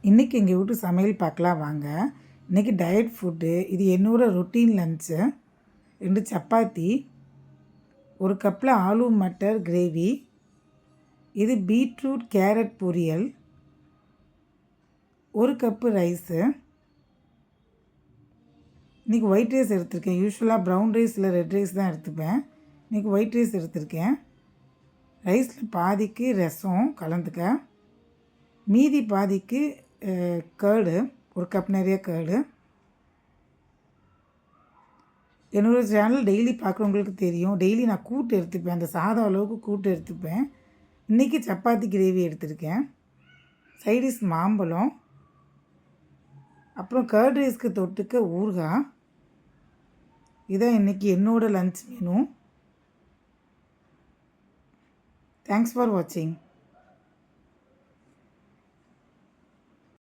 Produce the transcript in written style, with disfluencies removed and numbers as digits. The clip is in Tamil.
இன்றைக்கி எங்கள் வீட்டு சமையல் பார்க்கலாம் வாங்க. இன்றைக்கி டயட் ஃபுட்டு. இது என்னோடய ரொட்டீன் லன்ச்சு. 2 சப்பாத்தி, 1 கப்பில் ஆலு மட்டர் கிரேவி, இது பீட்ரூட் கேரட் பொரியல், 1 கப்பு ரைஸு. இன்றைக்கி ஒயிட் ரைஸ் எடுத்திருக்கேன். யூஸ்வலாக ப்ரௌன் ரைஸ் இல்லை ரெட் ரைஸ் தான் எடுத்துப்பேன். இன்றைக்கி ஒயிட் ரைஸ் எடுத்திருக்கேன். ரைஸில் பாதிக்கு ரசம் கலந்துக்க, மீதி பாதிக்கு கேர்டு, 1 கப் நிறைய கேர்டு. என்னோடய சேனல் டெய்லி பார்க்குறவங்களுக்கு தெரியும். டெய்லி நான் கூட்டு எடுத்துப்பேன். அந்த சாதம் அளவுக்கு கூட்டு எடுத்துப்பேன். இன்றைக்கி சப்பாத்தி கிரேவி எடுத்திருக்கேன். சைடிஷ் மாம்பழம், அப்புறம் கேர்ட் ரைஸ்க்கு தொட்டுக்க ஊறுகாய். இதான் இன்றைக்கி என்னோடய லன்ச் மெனு. தேங்க்ஸ் ஃபார் வாட்சிங்.